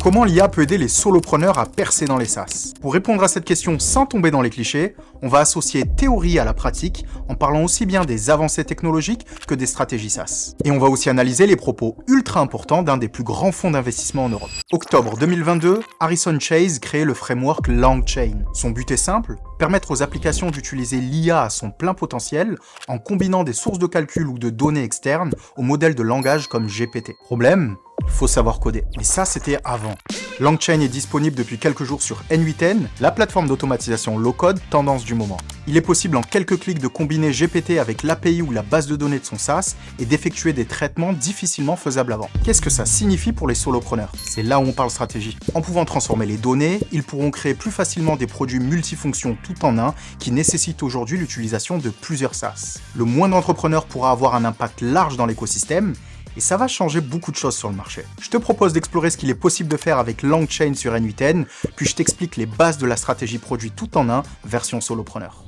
Comment l'IA peut aider les solopreneurs à percer dans les SaaS? Pour répondre à cette question sans tomber dans les clichés, on va associer théorie à la pratique en parlant aussi bien des avancées technologiques que des stratégies SaaS. Et on va aussi analyser les propos ultra importants d'un des plus grands fonds d'investissement en Europe. Octobre 2022, Harrison Chase crée le framework LangChain. Son but est simple, permettre aux applications d'utiliser l'IA à son plein potentiel en combinant des sources de calcul ou de données externes aux modèles de langage comme GPT. Problème, il faut savoir coder. Mais ça, c'était avant. LangChain est disponible depuis quelques jours sur N8N, la plateforme d'automatisation low-code tendance du moment. Il est possible en quelques clics de combiner GPT avec l'API ou la base de données de son SaaS et d'effectuer des traitements difficilement faisables avant. Qu'est-ce que ça signifie pour les solopreneurs? C'est là où on parle stratégie. En pouvant transformer les données, ils pourront créer plus facilement des produits multifonctions tout en un qui nécessitent aujourd'hui l'utilisation de plusieurs SaaS. Le moindre entrepreneur pourra avoir un impact large dans l'écosystème, et ça va changer beaucoup de choses sur le marché. Je te propose d'explorer ce qu'il est possible de faire avec LangChain sur N8N, puis je t'explique les bases de la stratégie produit tout en un, version solopreneur.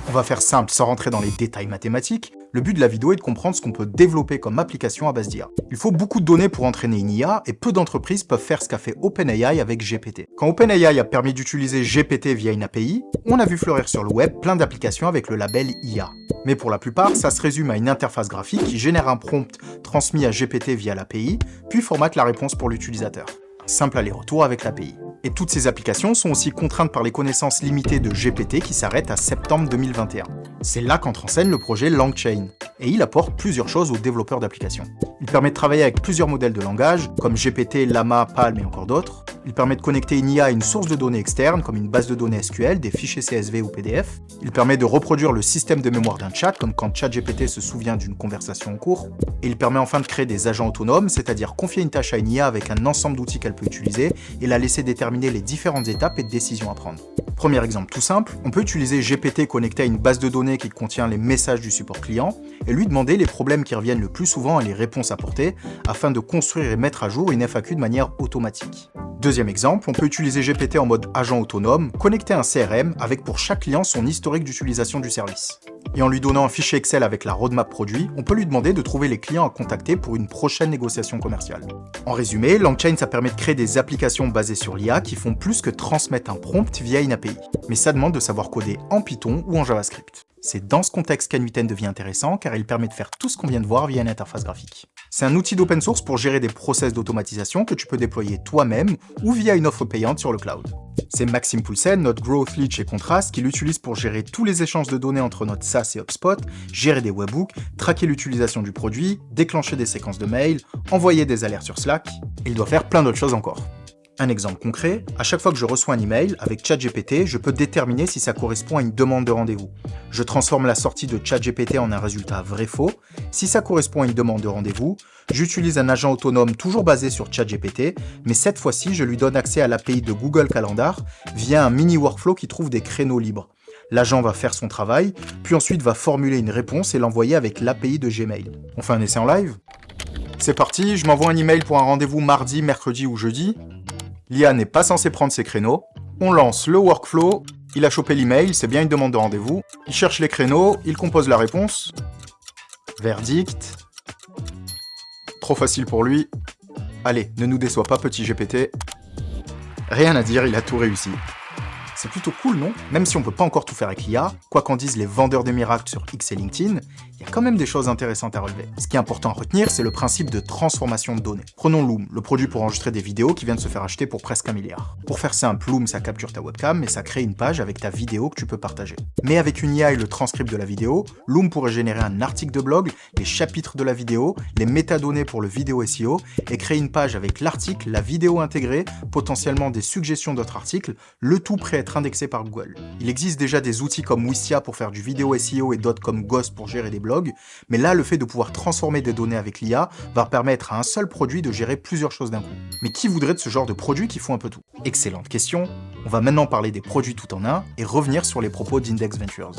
On va faire simple sans rentrer dans les détails mathématiques. Le but de la vidéo est de comprendre ce qu'on peut développer comme application à base d'IA. Il faut beaucoup de données pour entraîner une IA et peu d'entreprises peuvent faire ce qu'a fait OpenAI avec GPT. Quand OpenAI a permis d'utiliser GPT via une API, on a vu fleurir sur le web plein d'applications avec le label IA. Mais pour la plupart, ça se résume à une interface graphique qui génère un prompt transmis à GPT via l'API, puis formate la réponse pour l'utilisateur. Un simple aller-retour avec l'API. Et toutes ces applications sont aussi contraintes par les connaissances limitées de GPT qui s'arrêtent à septembre 2021. C'est là qu'entre en scène le projet LangChain, et il apporte plusieurs choses aux développeurs d'applications. Il permet de travailler avec plusieurs modèles de langage, comme GPT, Llama, Palm et encore d'autres. Il permet de connecter une IA à une source de données externe, comme une base de données SQL, des fichiers CSV ou PDF. Il permet de reproduire le système de mémoire d'un chat, comme quand ChatGPT se souvient d'une conversation en cours. Et il permet enfin de créer des agents autonomes, c'est-à-dire confier une tâche à une IA avec un ensemble d'outils qu'elle peut utiliser et la laisser déterminer les différentes étapes et décisions à prendre. Premier exemple tout simple, on peut utiliser GPT connecté à une base de données qui contient les messages du support client et lui demander les problèmes qui reviennent le plus souvent et les réponses apportées afin de construire et mettre à jour une FAQ de manière automatique. Deuxième exemple, on peut utiliser GPT en mode agent autonome, connecté à un CRM avec pour chaque client son historique d'utilisation du service. Et en lui donnant un fichier Excel avec la roadmap produit, on peut lui demander de trouver les clients à contacter pour une prochaine négociation commerciale. En résumé, LangChain ça permet de créer des applications basées sur l'IA qui font plus que transmettre un prompt via une API. Mais ça demande de savoir coder en Python ou en JavaScript. C'est dans ce contexte qu'N8N devient intéressant car il permet de faire tout ce qu'on vient de voir via une interface graphique. C'est un outil d'open source pour gérer des process d'automatisation que tu peux déployer toi-même ou via une offre payante sur le cloud. C'est Maxime Poulsen, notre growth lead chez Contrast, qui l'utilise pour gérer tous les échanges de données entre notre SaaS et HubSpot, gérer des webhooks, traquer l'utilisation du produit, déclencher des séquences de mails, envoyer des alertes sur Slack, et il doit faire plein d'autres choses encore. Un exemple concret, à chaque fois que je reçois un email avec ChatGPT, je peux déterminer si ça correspond à une demande de rendez-vous. Je transforme la sortie de ChatGPT en un résultat vrai-faux. Si ça correspond à une demande de rendez-vous, j'utilise un agent autonome toujours basé sur ChatGPT, mais cette fois-ci, je lui donne accès à l'API de Google Calendar via un mini workflow qui trouve des créneaux libres. L'agent va faire son travail, puis ensuite va formuler une réponse et l'envoyer avec l'API de Gmail. On fait un essai en live? C'est parti, je m'envoie un email pour un rendez-vous mardi, mercredi ou jeudi. L'IA n'est pas censée prendre ses créneaux. On lance le workflow, il a chopé l'email, c'est bien une demande de rendez-vous. Il cherche les créneaux, il compose la réponse. Verdict. Trop facile pour lui. Allez, ne nous déçois pas, petit GPT. Rien à dire, il a tout réussi. C'est plutôt cool, non? Même si on peut pas encore tout faire avec l'IA, quoi qu'en disent les vendeurs des miracles sur X et LinkedIn, il y a quand même des choses intéressantes à relever. Ce qui est important à retenir, c'est le principe de transformation de données. Prenons Loom, le produit pour enregistrer des vidéos qui vient de se faire acheter pour presque 1 milliard. Pour faire simple, Loom, ça capture ta webcam et ça crée une page avec ta vidéo que tu peux partager. Mais avec une IA et le transcript de la vidéo, Loom pourrait générer un article de blog, les chapitres de la vidéo, les métadonnées pour le vidéo SEO et créer une page avec l'article, la vidéo intégrée, potentiellement des suggestions d'autres articles, le tout prêt à être indexé par Google. Il existe déjà des outils comme Wistia pour faire du vidéo SEO et d'autres comme Ghost pour gérer des blogs, mais là le fait de pouvoir transformer des données avec l'IA va permettre à un seul produit de gérer plusieurs choses d'un coup. Mais qui voudrait de ce genre de produits qui font un peu tout? Excellente question. On va maintenant parler des produits tout en un et revenir sur les propos d'Index Ventures.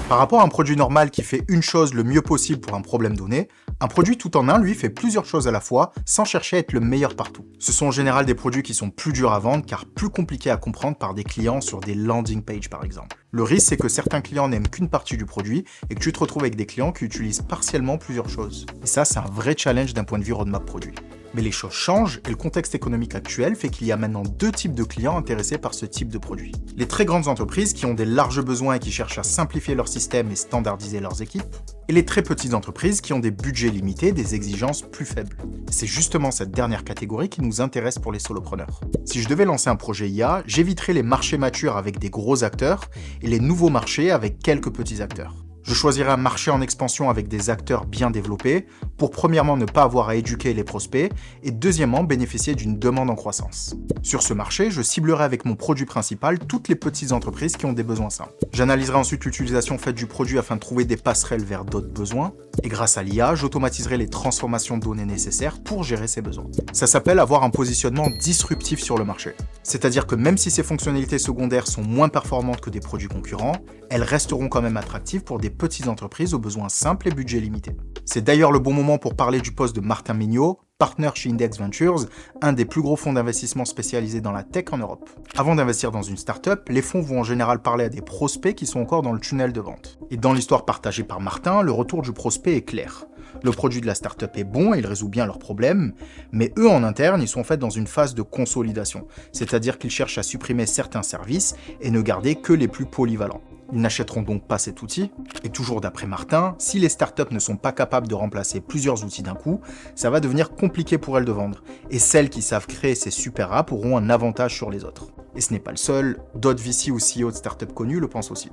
Par rapport à un produit normal qui fait une chose le mieux possible pour un problème donné, Un produit tout en un, lui, fait plusieurs choses à la fois, sans chercher à être le meilleur partout. Ce sont en général des produits qui sont plus durs à vendre, car plus compliqués à comprendre par des clients sur des landing pages par exemple. Le risque, c'est que certains clients n'aiment qu'une partie du produit, et que tu te retrouves avec des clients qui utilisent partiellement plusieurs choses. Et ça, c'est un vrai challenge d'un point de vue roadmap produit. Mais les choses changent et le contexte économique actuel fait qu'il y a maintenant deux types de clients intéressés par ce type de produit. Les très grandes entreprises qui ont des larges besoins et qui cherchent à simplifier leur système et standardiser leurs équipes, et les très petites entreprises qui ont des budgets limités, des exigences plus faibles. C'est justement cette dernière catégorie qui nous intéresse pour les solopreneurs. Si je devais lancer un projet IA, j'éviterais les marchés matures avec des gros acteurs et les nouveaux marchés avec quelques petits acteurs. Je choisirais un marché en expansion avec des acteurs bien développés pour premièrement ne pas avoir à éduquer les prospects et deuxièmement bénéficier d'une demande en croissance. Sur ce marché, je ciblerai avec mon produit principal toutes les petites entreprises qui ont des besoins simples. J'analyserai ensuite l'utilisation faite du produit afin de trouver des passerelles vers d'autres besoins et grâce à l'IA, j'automatiserai les transformations de données nécessaires pour gérer ces besoins. Ça s'appelle avoir un positionnement disruptif sur le marché. C'est-à-dire que même si ces fonctionnalités secondaires sont moins performantes que des produits concurrents, elles resteront quand même attractives pour des petites entreprises aux besoins simples et budgets limités. C'est d'ailleurs le bon moment pour parler du poste de Martin Mignot, partner chez Index Ventures, un des plus gros fonds d'investissement spécialisés dans la tech en Europe. Avant d'investir dans une startup, les fonds vont en général parler à des prospects qui sont encore dans le tunnel de vente. Et dans l'histoire partagée par Martin, le retour du prospect est clair. Le produit de la startup est bon et il résout bien leurs problèmes, mais eux en interne, ils sont en fait dans une phase de consolidation, c'est-à-dire qu'ils cherchent à supprimer certains services et ne garder que les plus polyvalents. Ils n'achèteront donc pas cet outil, et toujours d'après Martin, si les startups ne sont pas capables de remplacer plusieurs outils d'un coup, ça va devenir compliqué pour elles de vendre, et celles qui savent créer ces super apps auront un avantage sur les autres. Et ce n'est pas le seul, d'autres VC ou CEO de startups connus le pensent aussi.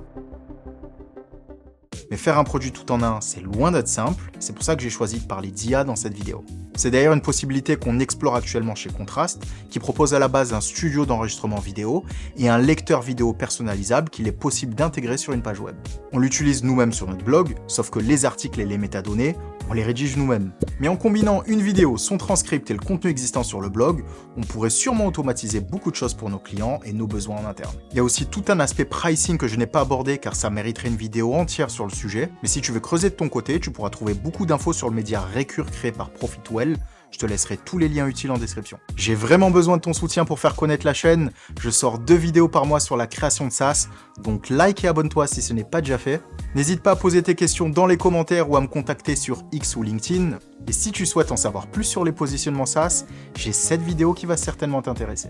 Mais faire un produit tout en un, c'est loin d'être simple, c'est pour ça que j'ai choisi de parler d'IA dans cette vidéo. C'est d'ailleurs une possibilité qu'on explore actuellement chez Contrast, qui propose à la base un studio d'enregistrement vidéo et un lecteur vidéo personnalisable qu'il est possible d'intégrer sur une page web. On l'utilise nous-mêmes sur notre blog, sauf que les articles et les métadonnées, on les rédige nous-mêmes. Mais en combinant une vidéo, son transcript et le contenu existant sur le blog, on pourrait sûrement automatiser beaucoup de choses pour nos clients et nos besoins en interne. Il y a aussi tout un aspect pricing que je n'ai pas abordé car ça mériterait une vidéo entière sur le sujet, mais si tu veux creuser de ton côté, tu pourras trouver beaucoup d'infos sur le média Recur créé par Profitwell. Je te laisserai tous les liens utiles en description. J'ai vraiment besoin de ton soutien pour faire connaître la chaîne. Je sors 2 vidéos par mois sur la création de SaaS, donc like et abonne-toi si ce n'est pas déjà fait. N'hésite pas à poser tes questions dans les commentaires ou à me contacter sur X ou LinkedIn. Et si tu souhaites en savoir plus sur les positionnements SaaS, j'ai cette vidéo qui va certainement t'intéresser.